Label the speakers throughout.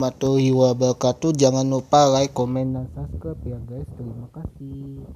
Speaker 1: warahmatullahi wabarakatuh. Jangan lupa like, komen, dan subscribe ya guys. Terima kasih.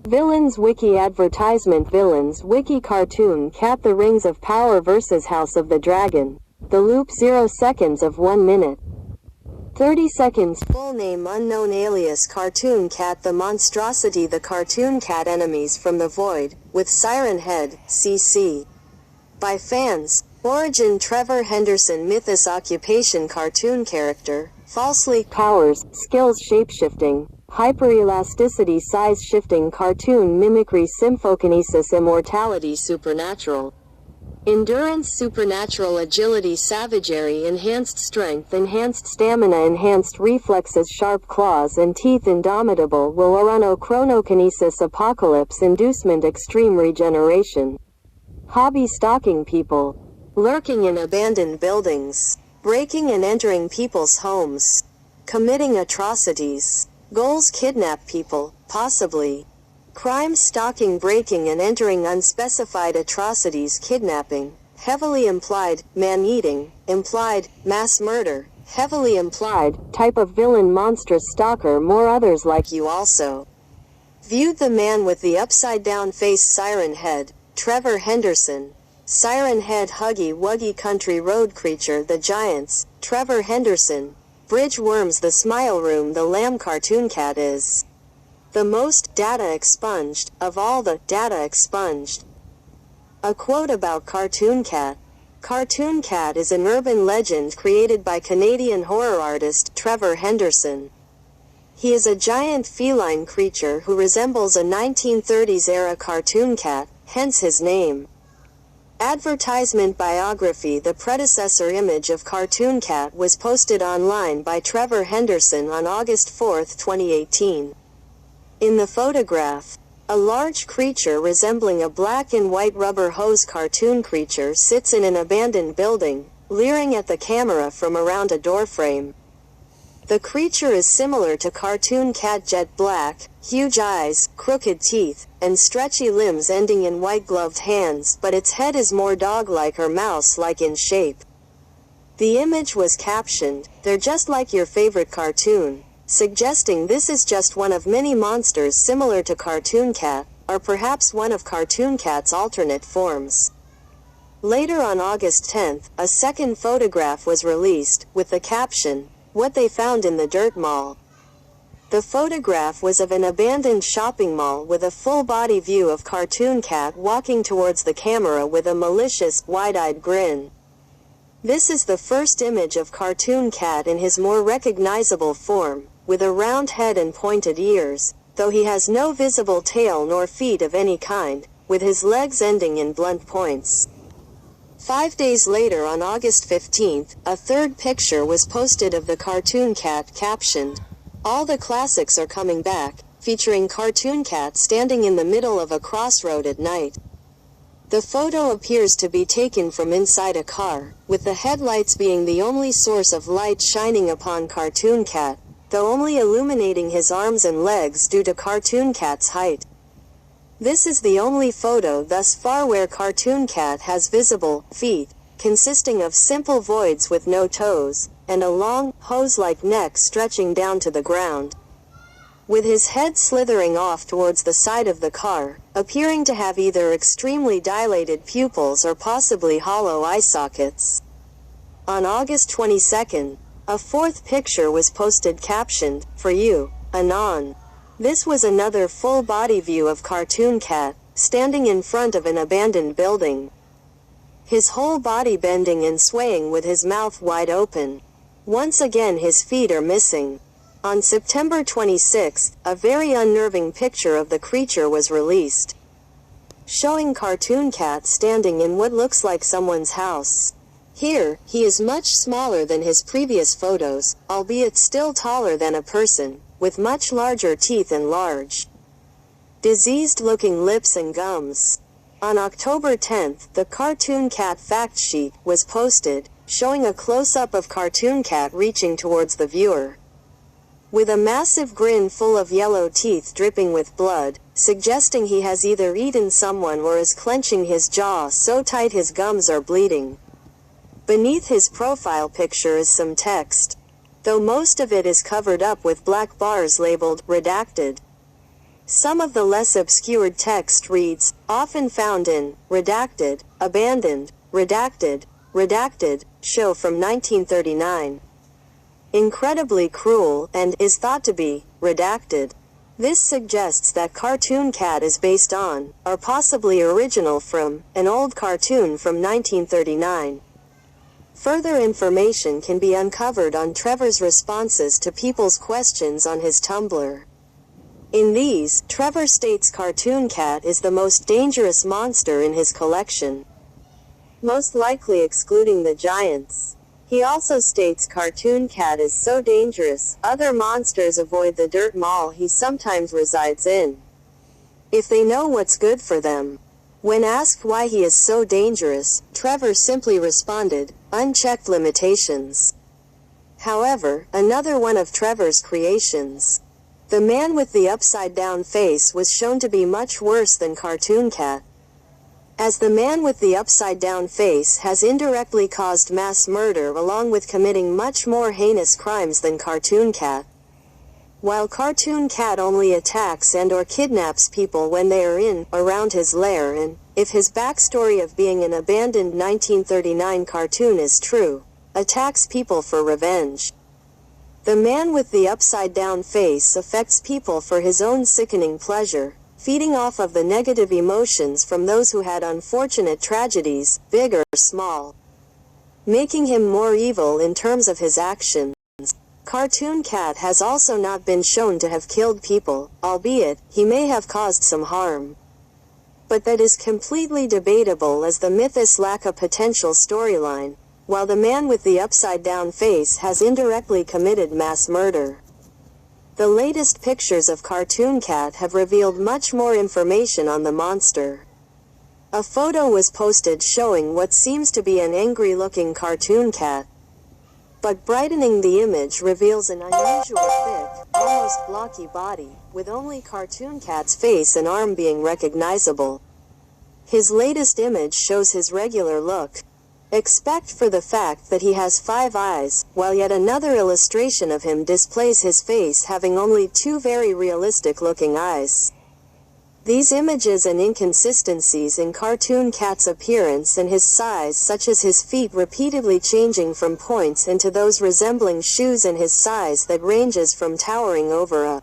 Speaker 2: Villains Wiki Advertisement Villains Wiki Cartoon Cat The Rings of Power vs House of the Dragon. The loop 0 seconds of 1 minute. 30 seconds. Full name unknown alias Cartoon Cat The Monstrosity The Cartoon Cat Enemies from the Void, with Siren Head, CC. By fans. Origin Trevor Henderson Mythos Occupation Cartoon Character. Falsely Powers, Skills Shapeshifting. Hyperelasticity Size Shifting Cartoon Mimicry Symphokinesis Immortality Supernatural Endurance Supernatural Agility Savagery Enhanced Strength Enhanced Stamina Enhanced Reflexes Sharp Claws and Teeth Indomitable Will Orano Chronokinesis Apocalypse Inducement Extreme Regeneration Hobby Stalking People Lurking in Abandoned Buildings Breaking and entering people's homes Committing atrocities Goals kidnap people, possibly. Crime stalking breaking and entering unspecified atrocities kidnapping, heavily implied, man-eating, implied, mass murder, heavily implied, type of villain monstrous stalker more others like you also. Viewed the man with the upside-down face Siren Head, Trevor Henderson. Siren Head Huggy Wuggy Country Road Creature The Giants, Trevor Henderson. Bridge Worms The Smile Room The Lamb Cartoon Cat is the most data expunged of all the data expunged. A quote about Cartoon Cat. Cartoon Cat is an urban legend created by Canadian horror artist Trevor Henderson. He is a giant feline creature who resembles a 1930s-era cartoon cat, hence his name. Advertisement biography The predecessor image of Cartoon Cat was posted online by Trevor Henderson on August 4, 2018. In the photograph, a large creature resembling a black and white rubber hose cartoon creature sits in an abandoned building, leering at the camera from around a doorframe. The creature is similar to Cartoon Cat jet black, huge eyes, crooked teeth, and stretchy limbs ending in white-gloved hands, but its head is more dog-like or mouse-like in shape. The image was captioned, "They're just like your favorite cartoon," suggesting this is just one of many monsters similar to Cartoon Cat, or perhaps one of Cartoon Cat's alternate forms. Later on August 10, a second photograph was released, with the caption, "What they found in the dirt mall." The photograph was of an abandoned shopping mall with a full-body view of Cartoon Cat walking towards the camera with a malicious, wide-eyed grin. This is the first image of Cartoon Cat in his more recognizable form, with a round head and pointed ears, though he has no visible tail nor feet of any kind, with his legs ending in blunt points. 5 days later on August 15, a third picture was posted of the Cartoon Cat captioned, "All the classics are coming back," featuring Cartoon Cat standing in the middle of a crossroad at night. The photo appears to be taken from inside a car, with the headlights being the only source of light shining upon Cartoon Cat, though only illuminating his arms and legs due to Cartoon Cat's height. This is the only photo thus far where Cartoon Cat has visible feet, consisting of simple voids with no toes, and a long, hose-like neck stretching down to the ground. With his head slithering off towards the side of the car, appearing to have either extremely dilated pupils or possibly hollow eye sockets. On August 22, a fourth picture was posted captioned, "For you," Anon. This was another full-body view of Cartoon Cat, standing in front of an abandoned building. His whole body bending and swaying with his mouth wide open. Once again his feet are missing. On September 26, a very unnerving picture of the creature was released, showing Cartoon Cat standing in what looks like someone's house. Here, he is much smaller than his previous photos, albeit still taller than a person, with much larger teeth and large, diseased-looking lips and gums. On October 10th, the Cartoon Cat fact sheet was posted, showing a close-up of Cartoon Cat reaching towards the viewer, with a massive grin full of yellow teeth dripping with blood, suggesting he has either eaten someone or is clenching his jaw so tight his gums are bleeding. Beneath his profile picture is some text, though most of it is covered up with black bars labeled "redacted." Some of the less obscured text reads, often found in "redacted," "abandoned," "redacted," "redacted," show from 1939. Incredibly cruel, and is thought to be redacted. This suggests that Cartoon Cat is based on, or possibly original from, an old cartoon from 1939. Further information can be uncovered on Trevor's responses to people's questions on his Tumblr. In these, Trevor states Cartoon Cat is the most dangerous monster in his collection, most likely excluding the giants. He also states Cartoon Cat is so dangerous, other monsters avoid the dirt mall he sometimes resides in, if they know what's good for them. When asked why he is so dangerous, Trevor simply responded, "Unchecked limitations." However, another one of Trevor's creations, the man with the upside-down face, was shown to be much worse than Cartoon Cat, as the man with the upside-down face has indirectly caused mass murder along with committing much more heinous crimes than Cartoon Cat. While Cartoon Cat only attacks and/or kidnaps people when they are in, around his lair, and, if his backstory of being an abandoned 1939 cartoon is true, attacks people for revenge. The man with the upside-down face affects people for his own sickening pleasure, feeding off of the negative emotions from those who had unfortunate tragedies, big or small, making him more evil in terms of his actions. Cartoon Cat has also not been shown to have killed people, albeit, he may have caused some harm. But that is completely debatable as the mythos lack a potential storyline, while the man with the upside-down face has indirectly committed mass murder. The latest pictures of Cartoon Cat have revealed much more information on the monster. A photo was posted showing what seems to be an angry-looking Cartoon Cat, but brightening the image reveals an unusual thick, almost blocky body, with only Cartoon Cat's face and arm being recognizable. His latest image shows his regular look, except for the fact that he has 5 eyes, while yet another illustration of him displays his face having only 2 very realistic-looking eyes. These images and inconsistencies in Cartoon Cat's appearance and his size, such as his feet repeatedly changing from points into those resembling shoes, and his size that ranges from towering over a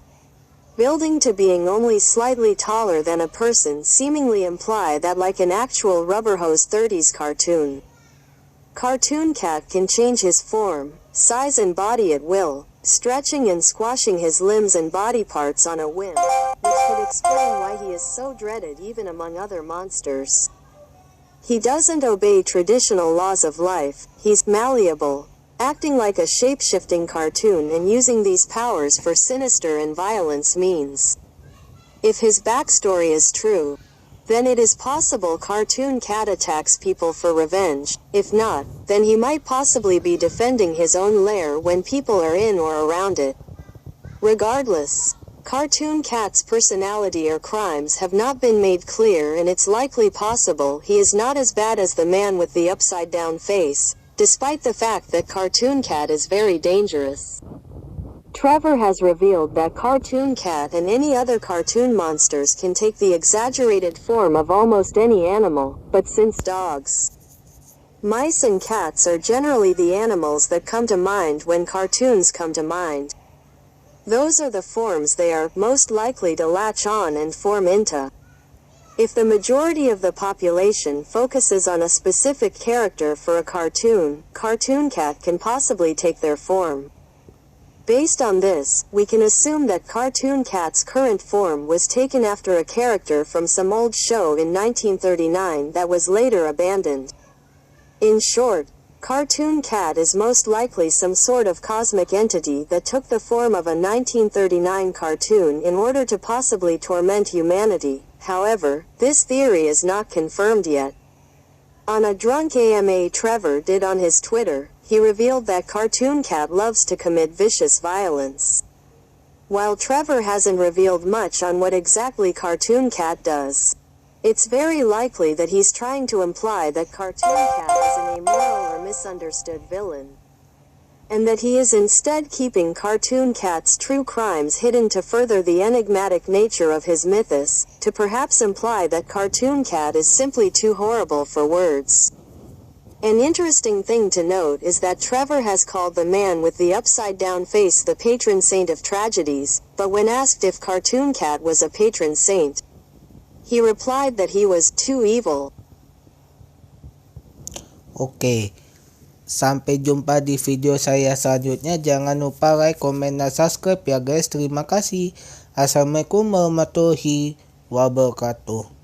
Speaker 2: building to being only slightly taller than a person, seemingly imply that, like an actual Rubber Hose 30s cartoon, Cartoon Cat can change his form, size and body at will, stretching and squashing his limbs and body parts on a whim, which could explain why he is so dreaded even among other monsters. He doesn't obey traditional laws of life, he's malleable, acting like a shape-shifting cartoon and using these powers for sinister and violence means. If his backstory is true, then it is possible Cartoon Cat attacks people for revenge. If not, then he might possibly be defending his own lair when people are in or around it. Regardless, Cartoon Cat's personality or crimes have not been made clear, and it's likely possible he is not as bad as the man with the upside-down face, despite the fact that Cartoon Cat is very dangerous. Trevor has revealed that Cartoon Cat and any other cartoon monsters can take the exaggerated form of almost any animal, but since dogs, mice and cats are generally the animals that come to mind when cartoons come to mind, Those are the forms they are most likely to latch on and form into. If the majority of the population focuses on a specific character for a cartoon, Cartoon Cat can possibly take their form. Based on this, we can assume that Cartoon Cat's current form was taken after a character from some old show in 1939 that was later abandoned. In short, Cartoon Cat is most likely some sort of cosmic entity that took the form of a 1939 cartoon in order to possibly torment humanity. However, this theory is not confirmed yet. On a drunk AMA Trevor did on his Twitter, he revealed that Cartoon Cat loves to commit vicious violence. While Trevor hasn't revealed much on what exactly Cartoon Cat does, it's very likely that he's trying to imply that Cartoon Cat is an amoral or misunderstood villain, and that he is instead keeping Cartoon Cat's true crimes hidden to further the enigmatic nature of his mythos, to perhaps imply that Cartoon Cat is simply too horrible for words. An interesting thing to note is that Trevor has called the man with the upside-down face the patron saint of tragedies, but when asked if Cartoon Cat was a patron saint, he replied that he was too evil.
Speaker 1: Oke, sampai jumpa di video saya selanjutnya. Jangan lupa like, komen, dan subscribe ya guys. Terima kasih. Assalamualaikum warahmatullahi wabarakatuh.